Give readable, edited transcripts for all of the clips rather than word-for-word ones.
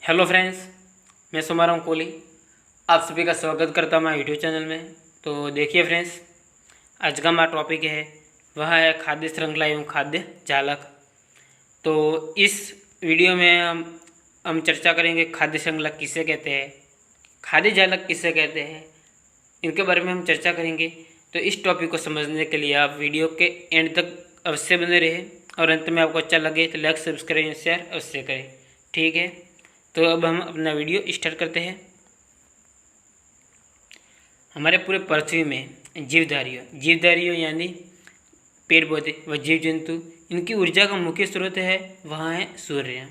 Hello friends, मैं सोमाराम कोहली आप सभी का स्वागत करता हूँ हमारे यूट्यूब चैनल में। तो देखिए फ्रेंड्स, आज का हमारा टॉपिक है वह है खाद्य श्रृंखला एवं खाद्य जालक। तो इस वीडियो में हम चर्चा करेंगे खाद्य श्रृंखला किसे कहते हैं, खाद्य जालक किसे कहते हैं, इनके बारे में हम चर्चा करेंगे। तो इस टॉपिक को समझने के लिए आप वीडियो के एंड तक अवश्य बने रहे और अंत में आपको अच्छा लगे तो लाइक सब्सक्राइब शेयर अवश्य करें। ठीक है, तो अब हम अपना वीडियो स्टार्ट करते हैं। हमारे पूरे पृथ्वी में जीवधारियों यानी पेड़ पौधे व जीव जंतु, इनकी ऊर्जा का मुख्य स्रोत है वहाँ है सूर्य।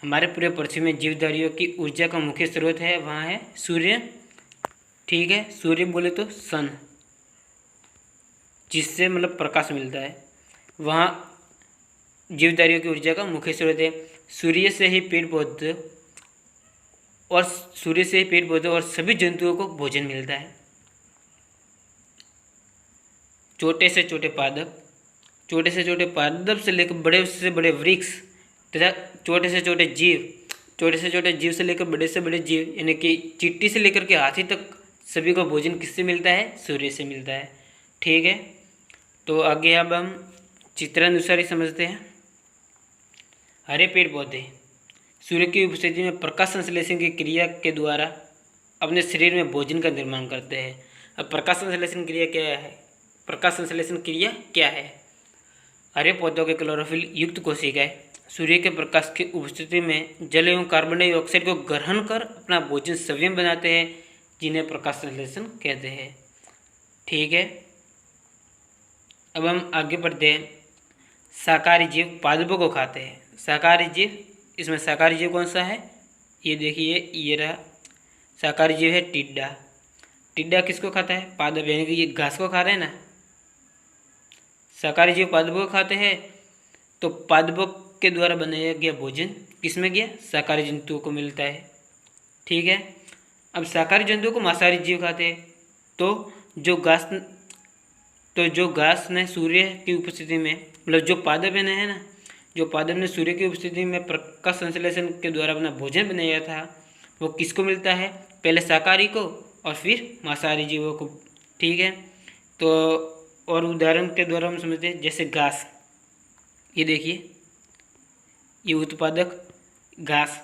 हमारे पूरे पृथ्वी में जीवधारियों की ऊर्जा का मुख्य स्रोत है वहाँ है सूर्य। ठीक है, सूर्य बोले तो सन, जिससे मतलब प्रकाश मिलता है, वहाँ जीवधारियों की ऊर्जा का मुख्य स्रोत है। सूर्य से ही पेड़ पौधे और सभी जंतुओं को भोजन मिलता है। छोटे से छोटे पादप से लेकर बड़े से बड़े वृक्ष तथा छोटे से छोटे जीव से लेकर बड़े से बड़े जीव यानी कि चींटी से लेकर के हाथी तक सभी को भोजन किससे मिलता है? सूर्य से मिलता है। ठीक है, तो आगे अब हम चित्रानुसार ही समझते हैं। हरे पेड़ पौधे सूर्य की उपस्थिति में प्रकाश संश्लेषण की क्रिया के द्वारा अपने शरीर में भोजन का निर्माण करते हैं। अब प्रकाश संश्लेषण क्रिया क्या है? हरे पौधों के क्लोरोफिल युक्त कोशिकाएं सूर्य के प्रकाश की उपस्थिति में जल एवं कार्बन डाइऑक्साइड को ग्रहण कर अपना भोजन स्वयं बनाते हैं, जिन्हें प्रकाश संश्लेषण कहते हैं। ठीक है, अब हम आगे बढ़ते हैं। शाकाहारी जीव पादपों को खाते हैं। शाकाहारी जीव, इसमें शाकाहारी जीव कौन सा है? ये देखिए, ये रहा शाकाहारी जीव है टिड्डा। टिड्डा किसको खाता है? पादप, यानी कि ये घास को खा रहे हैं ना। शाकाहारी जीव पादपों को खाते हैं, तो पादपों के द्वारा बनाया गया भोजन किसमें गया? शाकाहारी जंतुओं को मिलता है। ठीक है, अब शाकाहारी जंतुओं को मांसाहारी जीव खाते हैं, तो जो घास ने सूर्य की उपस्थिति में, मतलब जो पादप है ना, जो पादप ने सूर्य की उपस्थिति में प्रकाश संश्लेषण के द्वारा अपना भोजन बनाया था, वो किसको मिलता है? पहले शाकाहारी को और फिर मांसाहारी जीवों को। ठीक है, तो और उदाहरण के द्वारा हम समझते हैं, जैसे घास, ये देखिए, ये उत्पादक घास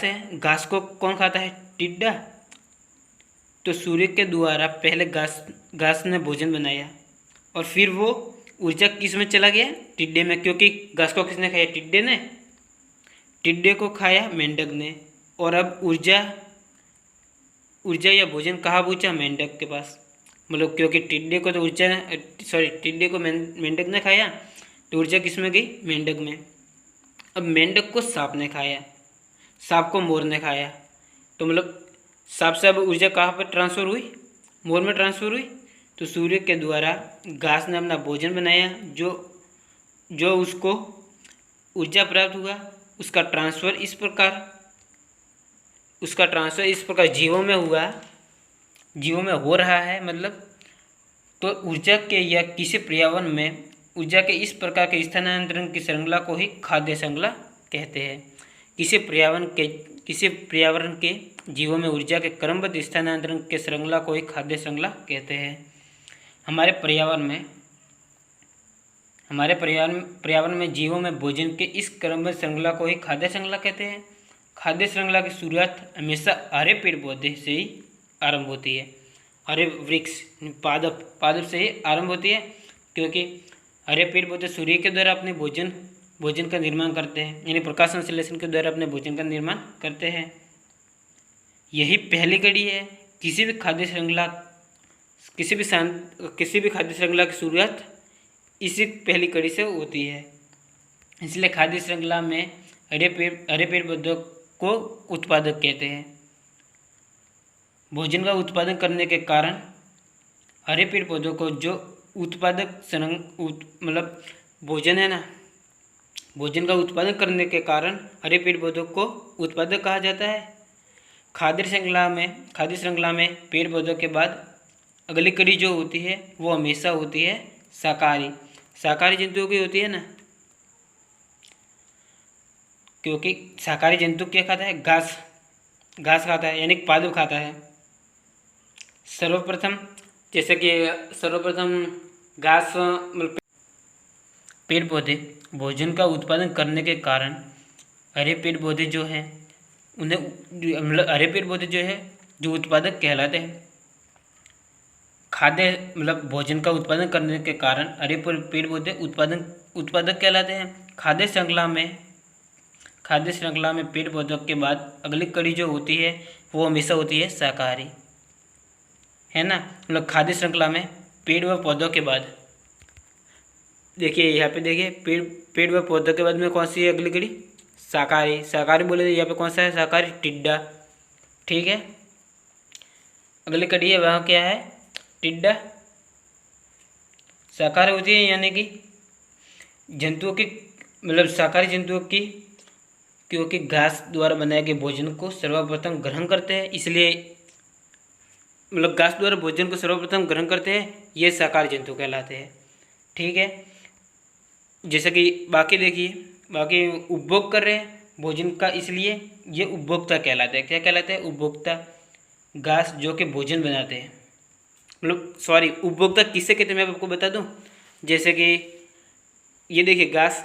है। घास को कौन खाता है? टिड्डा। तो सूर्य के द्वारा पहले घास ने भोजन बनाया और फिर वो ऊर्जा किस में चला गया? टिड्डे में, क्योंकि घास को किसने खाया? टिड्डे ने। टिड्डे को खाया मेंढक ने, और अब ऊर्जा या भोजन कहाँ पहुँचा? मेंढक के पास। मतलब क्योंकि टिड्डे को मेंढक ने खाया, तो ऊर्जा किस में गई? मेंढक में। अब मेंढक को सांप ने खाया, सांप को मोर ने खाया, तो मतलब सांप से अब ऊर्जा कहाँ पर ट्रांसफ़र हुई? मोर में ट्रांसफ़र हुई। तो सूर्य के द्वारा घास ने अपना भोजन बनाया, जो उसको ऊर्जा प्राप्त हुआ, उसका ट्रांसफ़र इस प्रकार जीवों में हो रहा है। मतलब तो ऊर्जा के या किसी पर्यावरण में ऊर्जा के इस प्रकार के स्थानांतरण की श्रृंखला को ही खाद्य श्रृंखला कहते हैं। किसी पर्यावरण के जीवों में ऊर्जा के क्रमबद्ध स्थानांतरण के श्रृंखला को ही खाद्य श्रृंखला कहते हैं। हमारे पर्यावरण में जीवों में भोजन के इस क्रमबद्ध श्रृंखला को ही खाद्य श्रृंखला कहते हैं। खाद्य श्रृंखला की शुरुआत हमेशा हरे पेड़ पौधे से ही आरंभ होती है। हरे वृक्ष पादप से ही आरंभ होती है, क्योंकि हरे पेड़ पौधे सूर्य के द्वारा अपने भोजन का निर्माण करते हैं, यानी प्रकाश संश्लेषण के द्वारा अपने भोजन का निर्माण करते हैं। यही पहली कड़ी है। किसी भी खाद्य श्रृंखला की शुरुआत इसी पहली कड़ी से होती है। इसलिए खाद्य श्रृंखला में हरे पेड़ पौधों को उत्पादक कहते हैं। भोजन का उत्पादन करने के कारण हरे पेड़ पौधों को जो मतलब भोजन है ना, भोजन का उत्पादन करने के कारण हरे पेड़ पौधों को उत्पादक कहा जाता है। खाद्य श्रृंखला में पेड़ पौधों के बाद अगली कड़ी जो होती है वो हमेशा होती है शाकाहारी जंतुओं की होती है ना। क्योंकि शाकाहारी जंतु क्या खाता है? घास घास खाता है, यानी पादप खाता है। सर्वप्रथम जैसे कि सर्वप्रथम घास मतलब पेड़ पौधे भोजन का उत्पादन करने के कारण हरे पेड़ पौधे जो हैं उन्हें मतलब हरे पेड़ पौधे जो है जो उत्पादक कहलाते हैं। खाद्य मतलब भोजन का उत्पादन करने के कारण हरे पेड़ पौधे उत्पादक कहलाते हैं। खाद्य श्रृंखला में पेड़ पौधों के बाद अगली कड़ी जो होती है वो हमेशा होती है शाकाहारी, है ना। मतलब खाद्य श्रृंखला में पेड़ व पौधों के बाद देखिए यहाँ पे देखिए पेड़ व पौधों के बाद में कौन सी है अगली कड़ी? शाकाहारी। शाकाहारी बोले तो यहाँ पे कौन सा है? शाकाहारी टिड्डा, ठीक है। अगली कड़ी है वह क्या है? टिड्डा। शाकाहारी होती है यानी कि जंतुओं की मतलब शाकाहारी जंतुओं की क्योंकि घास द्वारा बनाए गए भोजन को सर्वप्रथम ग्रहण करते हैं, इसलिए मतलब घास द्वारा भोजन को सर्वप्रथम ग्रहण करते हैं, ये शाकाहारी जंतु कहलाते हैं, ठीक है। जैसे कि बाकी देखिए, बाकी उपभोग कर रहे हैं भोजन का, इसलिए ये उपभोक्ता कहलाते हैं। क्या कहलाते हैं? उपभोक्ता। घास जो कि भोजन बनाते हैं, मतलब सॉरी उपभोक्ता किससे कहते हैं मैं आपको बता दूं। जैसे कि ये देखिए घास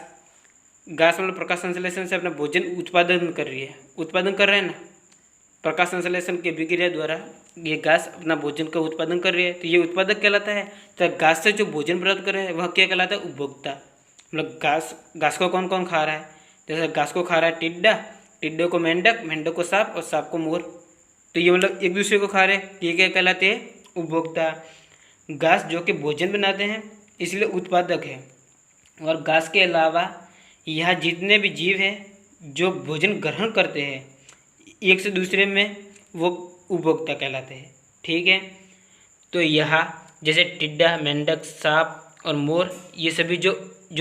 मतलब प्रकाश संश्लेषण से अपना भोजन उत्पादन कर रहे हैं ना। प्रकाश संश्लेषण की विक्रिया द्वारा ये घास अपना भोजन का उत्पादन कर रही है, तो ये उत्पादक कहलाता है। तो घास से जो भोजन प्राप्त कर रहे हैं वह क्या कहलाता है? उपभोक्ता। मतलब घास को कौन कौन खा रहा है? जैसे घास को खा रहा है टिड्डा, टिड्डे को मेंढक को सांप और सांप को मोर, तो ये मतलब एक दूसरे को खा रहे हैं, ये क्या कहलाते हैं? उपभोक्ता। घास जो कि भोजन बनाते हैं इसलिए उत्पादक है। और घास के अलावा यहाँ जितने भी जीव हैं जो भोजन ग्रहण करते हैं एक से दूसरे में, वो उपभोक्ता कहलाते हैं, ठीक है। तो यहाँ जैसे टिड्डा, मेंढक, सांप और मोर, ये सभी जो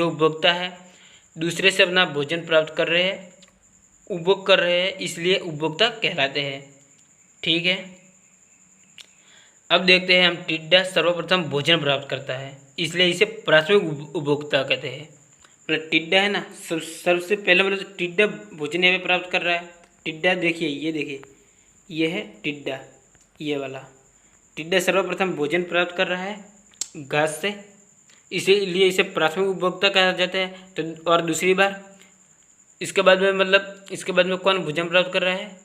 उपभोक्ता है दूसरे से अपना भोजन प्राप्त कर रहे हैं, उपभोग कर रहे हैं, इसलिए उपभोक्ता कहलाते हैं, ठीक है। अब देखते हैं हम, टिड्डा सर्वप्रथम भोजन प्राप्त करता है इसलिए इसे प्राथमिक उपभोक्ता कहते हैं। मतलब टिड्डा है ना, सबसे पहले मतलब टिड्डा भोजन यहाँ पे प्राप्त कर रहा है। टिड्डा देखिए, ये देखिए, ये है टिड्डा, ये वाला टिड्डा सर्वप्रथम भोजन प्राप्त कर रहा है घास से, इसीलिए इसे प्राथमिक उपभोक्ता कहा जाता है। तो और दूसरी बार इसके बाद में कौन भोजन प्राप्त कर रहा है?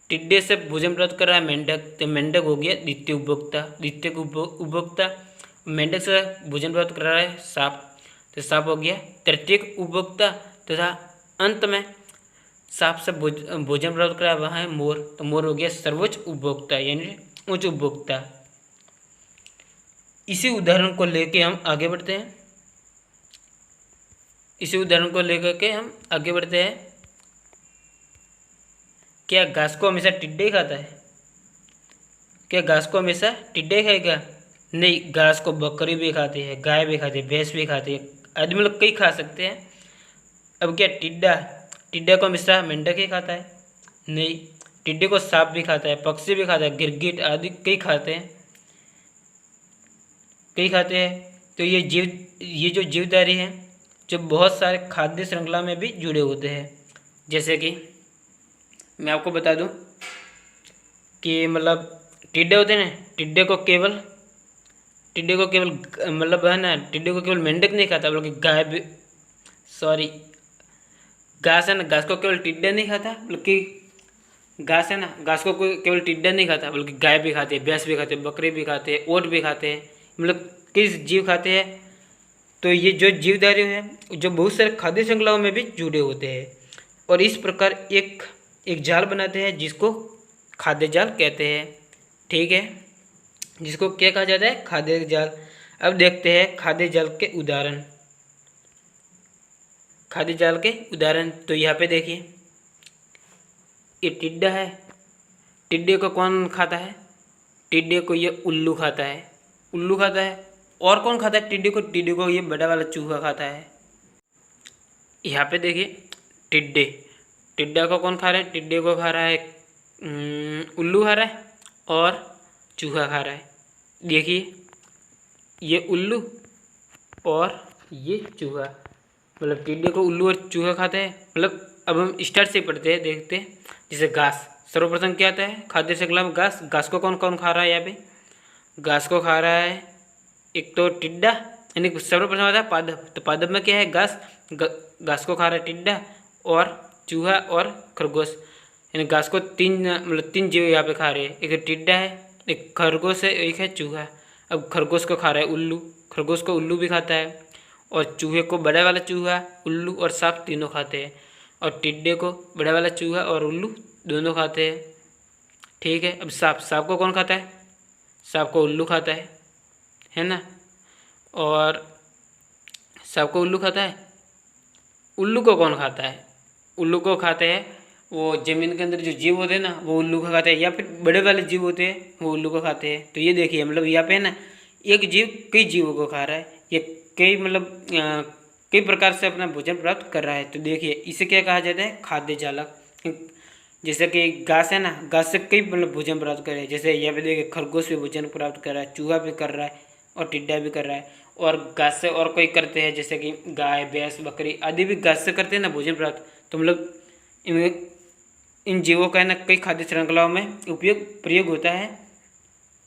टिड्डे से भोजन प्राप्त कर रहा है मेंढक, तो मेंढक हो गया द्वितीय उपभोक्ता। मेंढक से भोजन प्राप्त कर रहा है सांप, तो सांप हो गया तृतीयक उपभोक्ता। तथा अंत में सांप से भोजन प्राप्त कर रहा है वह है मोर, तो मोर हो गया सर्वोच्च उपभोक्ता यानी उच्च उपभोक्ता। इसी उदाहरण को लेके हम आगे बढ़ते हैं। क्या घास को हमेशा टिड्डे ही खाता है? क्या घास को हमेशा टिड्डे खाएगा? नहीं, घास को बकरी भी खाती है, गाय भी खाती है, भैंस भी खाती है, आदमी लोग कई खा सकते हैं। अब क्या टिड्डा को हमेशा मेंढक ही खाता है? नहीं, टिड्डे को सांप भी खाता है, पक्षी भी खाता है, गिरगिट आदि कई खाते हैं। तो ये जो जीवधारी हैं जो बहुत सारे खाद्य श्रृंखला में भी जुड़े होते हैं। जैसे कि मैं आपको बता दूं कि मतलब टिड्डे होते हैं ना, टिड्डे को केवल मतलब है ना, टिड्डे को केवल मेंढक नहीं खाता बल्कि घास है ना, घास को केवल टिड्डा नहीं खाता बल्कि घास को कोई केवल टिड्डा नहीं खाता बल्कि गाय भी खाते हैं, भैंस भी खाते हैं, बकरी भी खाते हैं, ऊँट भी खाते हैं, मतलब कई जीव खाते हैं। तो ये जो जीवधारी हैं जो बहुत सारे खाद्य श्रृंखलाओं में भी जुड़े होते हैं और इस प्रकार एक जाल बनाते हैं जिसको खाद्य जाल कहते हैं, ठीक है। जिसको क्या कहा जाता है? खाद्य जाल। अब देखते हैं खाद्य जाल के उदाहरण। तो यहाँ पे देखिए, ये टिड्डा है, टिड्डे को कौन खाता है? टिड्डे को ये उल्लू खाता है। और कौन खाता है टिड्डे को? ये बड़ा वाला चूहा खाता है। यहाँ पे देखिए टिड्डा को कौन खा रहा है? टिड्डे को खा रहा है उल्लू खा रहा है और चूहा खा रहा है। देखिए, ये उल्लू और ये चूहा, मतलब टिड्डे को उल्लू और चूहा खाते हैं। मतलब अब हम स्टार्ट से पढ़ते हैं, देखते हैं। जैसे घास, सर्वप्रथम क्या आता है खाद्य श्रृंखला में? घास। घास को कौन कौन खा रहा है यहाँ पे? घास को खा रहा है एक तो टिड्डा, यानी सर्वप्रथम आता है पादप। तो पादप में क्या है? घास। घास को खा रहा है टिड्डा और चूहा और खरगोश। यानी घास को तीन जीव यहाँ पे खा रहे हैं। एक टिड्डा है, एक खरगोश है, एक है चूहा। अब खरगोश को खा रहा है उल्लू। खरगोश को उल्लू भी खाता है। और चूहे को बड़ा वाला चूहा, उल्लू और सांप तीनों खाते हैं। और टिड्डे को बड़ा वाला चूहा और उल्लू दोनों खाते हैं। ठीक है। अब सांप, सांप को कौन खाता है? सांप को उल्लू खाता है ना। और सांप को उल्लू खाता है। उल्लू को कौन खाता है? उल्लू को खाते हैं वो ज़मीन के अंदर जो जीव होते हैं ना, वो उल्लू को खाते हैं। या फिर बड़े वाले जीव होते हैं वो उल्लू को खाते हैं। तो ये देखिए, मतलब यहाँ पे ना एक जीव कई जीवों को खा रहा है। ये कई मतलब कई प्रकार से अपना भोजन प्राप्त कर रहा है। तो देखिए इसे क्या कहा जाता है? खाद्य जालक। जैसे कि घास है ना, घास से कई मतलब भोजन प्राप्त कर रहे हैं। जैसे यहाँ पे देखिए खरगोश भी भोजन प्राप्त कर रहा है, चूहा भी कर रहा है और टिड्डा भी कर रहा है। और घास से और कोई करते हैं, जैसे कि गाय, भैंस, बकरी आदि भी घास से करते हैं ना भोजन प्राप्त। तो मतलब इन जीवों का है ना कई खाद्य श्रृंखलाओं में प्रयोग होता है।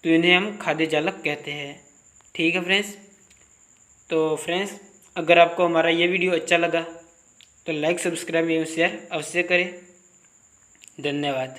तो इन्हें हम खाद्य जालक कहते हैं। ठीक है फ्रेंड्स। तो फ्रेंड्स, अगर आपको हमारा ये वीडियो अच्छा लगा तो लाइक, सब्सक्राइब एवं शेयर अवश्य करें। धन्यवाद।